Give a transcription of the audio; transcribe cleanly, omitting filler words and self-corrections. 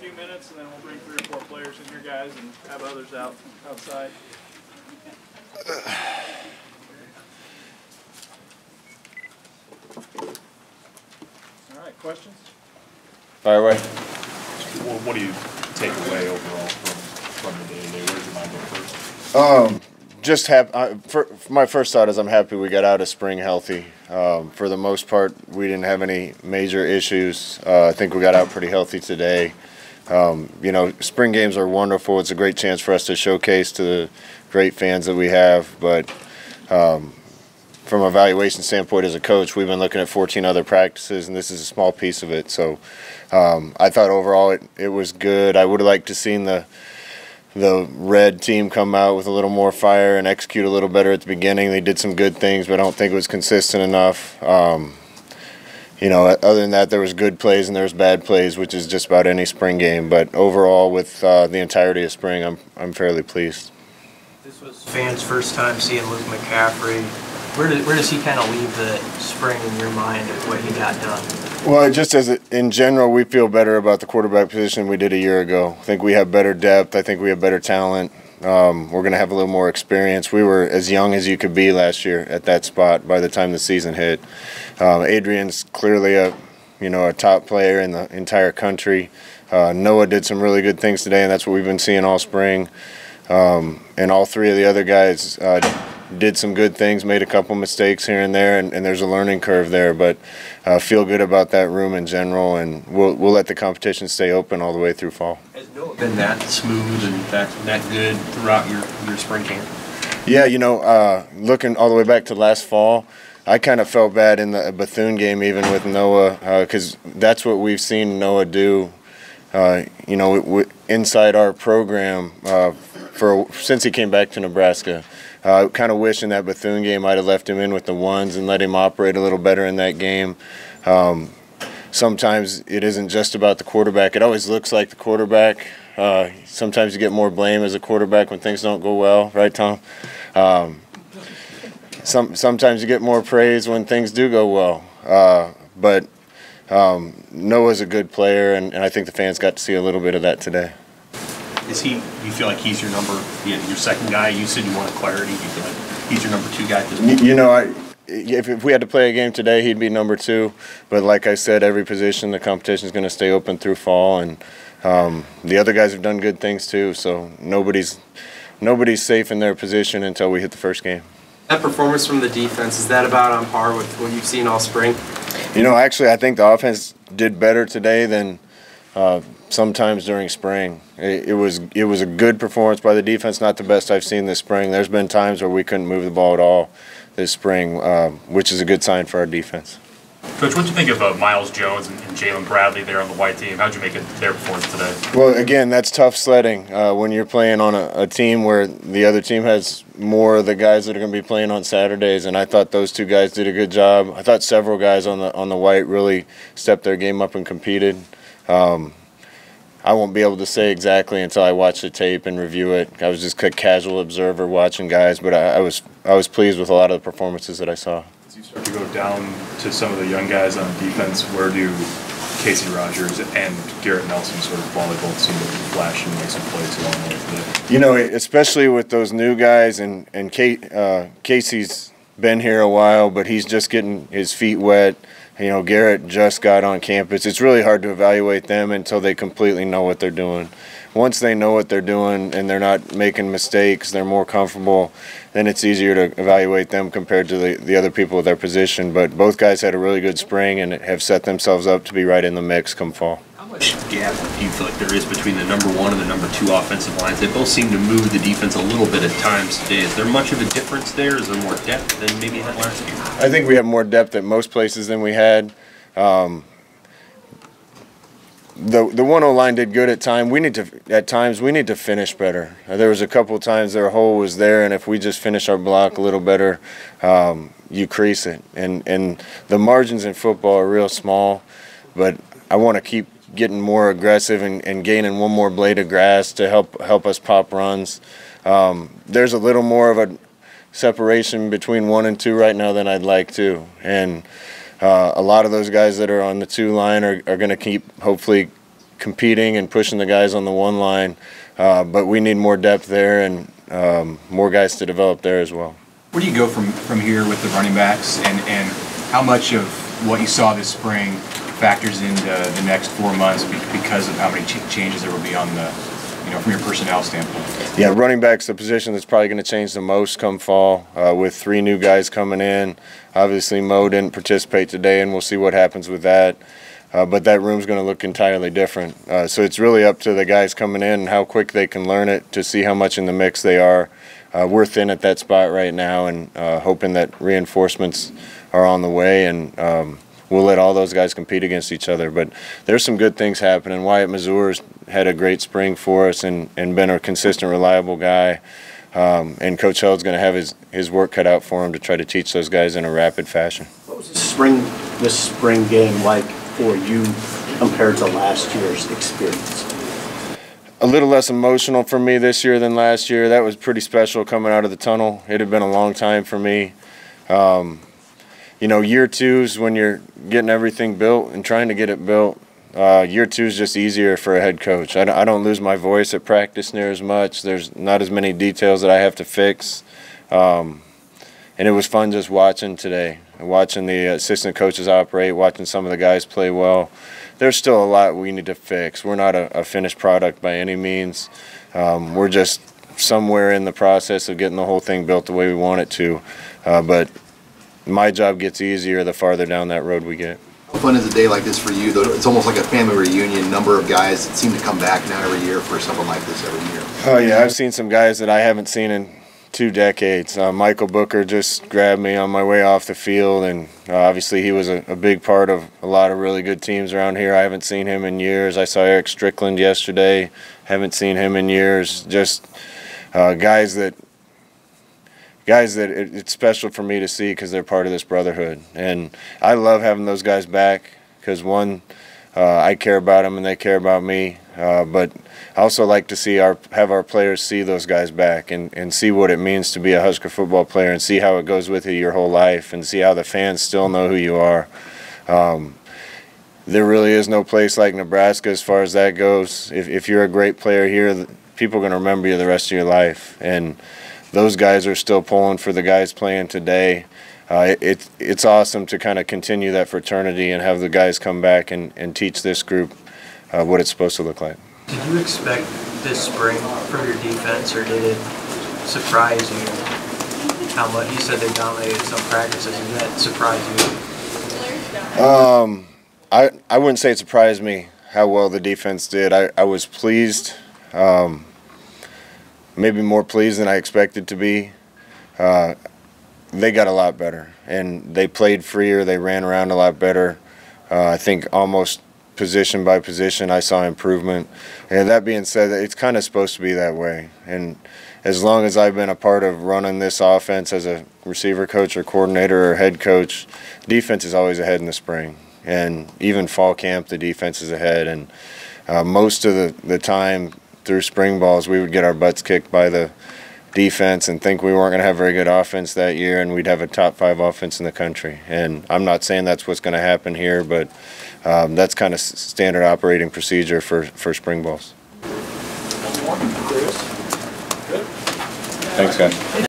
few minutes, and then we'll bring 3 or 4 players in here, guys, and have others outside. All right, questions? Fire away. Well, what do you take away overall from the day-to-day? Where's your mind go first? Just my first thought is I'm happy we got out of spring healthy. For the most part, we didn't have any major issues. I think we got out pretty healthy today. You know, spring games are wonderful. It's a great chance for us to showcase to the great fans that we have. But from an evaluation standpoint as a coach, we've been looking at 14 other practices, and this is a small piece of it. So I thought overall it was good. I would have liked to seen the red team come out with a little more fire and execute a little better at the beginning. They did some good things, but I don't think it was consistent enough. You know, other than that, there was good plays and there was bad plays, which is just about any spring game. But overall, with the entirety of spring, I'm fairly pleased. This was fans' first time seeing Luke McCaffrey. Where does he kind of leave the spring in your mind of what he got done? Well, just in general, we feel better about the quarterback position we did a year ago. I think we have better depth. I think we have better talent. We're going to have a little more experience. We were as young as you could be last year at that spot by the time the season hit. Adrian's clearly a top player in the entire country. Noah did some really good things today, and that's what we've been seeing all spring. And all 3 of the other guys did some good things, made a couple mistakes here and there, and there's a learning curve there. But feel good about that room in general, and we'll let the competition stay open all the way through fall. Has Noah been that smooth and that good throughout your spring camp? Yeah, you know, looking all the way back to last fall, I kind of felt bad in the Bethune game even with Noah, because that's what we've seen Noah do, you know, inside our program since he came back to Nebraska. Kind of wishing that Bethune game might have left him in with the ones and let him operate a little better in that game. Sometimes it isn't just about the quarterback. It always looks like the quarterback. Sometimes you get more blame as a quarterback when things don't go well, right, Tom? Sometimes you get more praise when things do go well. But Noah's a good player, and I think the fans got to see a little bit of that today. You feel like he's your your second guy? You said you wanted clarity. You feel like he's your number 2 guy at this point? You know, if we had to play a game today, he'd be number 2. But like I said, every position, the competition is going to stay open through fall, and the other guys have done good things too. So nobody's safe in their position until we hit the first game. That performance from the defense, is that about on par with what you've seen all spring? You know, actually, I think the offense did better today than sometimes during spring. It was a good performance by the defense, not the best I've seen this spring. There's been times where we couldn't move the ball at all this spring, which is a good sign for our defense. Coach, what do you think of Miles Jones and Jalen Bradley there on the white team? How did you make it their performance today? Well, again, that's tough sledding when you're playing on a team where the other team has more of the guys that are going to be playing on Saturdays, and I thought those 2 guys did a good job. I thought several guys on the white really stepped their game up and competed. I won't be able to say exactly until I watch the tape and review it. I was just a casual observer watching guys, but I was pleased with a lot of the performances that I saw. As you start to go down to some of the young guys on defense, where do Casey Rogers and Garrett Nelson sort of volleyball seem to flash and make some plays along the way today? You know, especially with those new guys, and Casey's been here a while, but he's just getting his feet wet. You know, Garrett just got on campus. It's really hard to evaluate them until they completely know what they're doing. Once they know what they're doing and they're not making mistakes, they're more comfortable, then it's easier to evaluate them compared to the other people at their position. But both guys had a really good spring and have set themselves up to be right in the mix come fall. How much gap do you feel like there is between the number 1 and the number 2 offensive lines? They both seem to move the defense a little bit at times today. Is there much of a difference there? Is there more depth than maybe you had last year? I think we have more depth at most places than we had. The 1-0 line did good at times. At times we need to finish better. There was a couple of times their hole was there, and if we just finish our block a little better, you crease it. And the margins in football are real small, but I want to keep getting more aggressive and gaining one more blade of grass to help us pop runs. There's a little more of a separation between 1 and 2 right now than I'd like to, and a lot of those guys that are on the 2 line are going to keep hopefully competing and pushing the guys on the one line, but we need more depth there and more guys to develop there as well. Where do you go from here with the running backs, and how much of what you saw this spring factors into the next 4 months because of how many changes there will be on the, from your personnel standpoint? Yeah, running back's the position that's probably going to change the most come fall, with 3 new guys coming in. Obviously, Mo didn't participate today, and we'll see what happens with that. But that room's going to look entirely different. So it's really up to the guys coming in and how quick they can learn it to see how much in the mix they are. We're thin at that spot right now, and hoping that reinforcements are on the way, and we'll let all those guys compete against each other. But there's some good things happening. Wyatt Mazur's had a great spring for us and been a consistent, reliable guy. And Coach Held's going to have his work cut out for him to try to teach those guys in a rapid fashion. What was this spring game like for you compared to last year's experience? A little less emotional for me this year than last year. That was pretty special coming out of the tunnel. It had been a long time for me. Year 2 is when you're getting everything built and trying to get it built. Year 2 is just easier for a head coach. I don't lose my voice at practice near as much. There's not as many details that I have to fix. And it was fun just watching today, watching the assistant coaches operate, watching some of the guys play well. There's still a lot we need to fix. We're not a finished product by any means. We're just somewhere in the process of getting the whole thing built the way we want it to. But my job gets easier the farther down that road we get. How fun is a day like this for you? Though it's almost like a family reunion. Number of guys that seem to come back now every year for something like this every year. Oh yeah, I've seen some guys that I haven't seen in 2 decades. Michael Booker just grabbed me on my way off the field, and obviously he was a big part of a lot of really good teams around here. I haven't seen him in years. I saw Eric Strickland yesterday. Haven't seen him in years. Just guys that it's special for me to see because they're part of this brotherhood. And I love having those guys back because, one, I care about them and they care about me. But I also like to have our players see those guys back and see what it means to be a Husker football player and see how it goes with you your whole life and see how the fans still know who you are. There really is no place like Nebraska as far as that goes. If you're a great player here, people are going to remember you the rest of your life. And those guys are still pulling for the guys playing today. It's awesome to kind of continue that fraternity and have the guys come back and teach this group what it's supposed to look like. Did you expect this spring from your defense, or did it surprise you how much? You said they dominated some practices. Did that surprise you? I wouldn't say it surprised me how well the defense did. I was pleased. Maybe more pleased than I expected to be. They got a lot better, and they played freer. They ran around a lot better. I think almost position by position I saw improvement. And that being said, it's kind of supposed to be that way. And as long as I've been a part of running this offense as a receiver coach or coordinator or head coach, defense is always ahead in the spring. And even fall camp, the defense is ahead. And most of the time, through spring balls, we would get our butts kicked by the defense and think we weren't going to have very good offense that year, and we'd have a top 5 offense in the country. And I'm not saying that's what's going to happen here, but that's kind of standard operating procedure for spring balls. Chris. Good. Thanks, guys.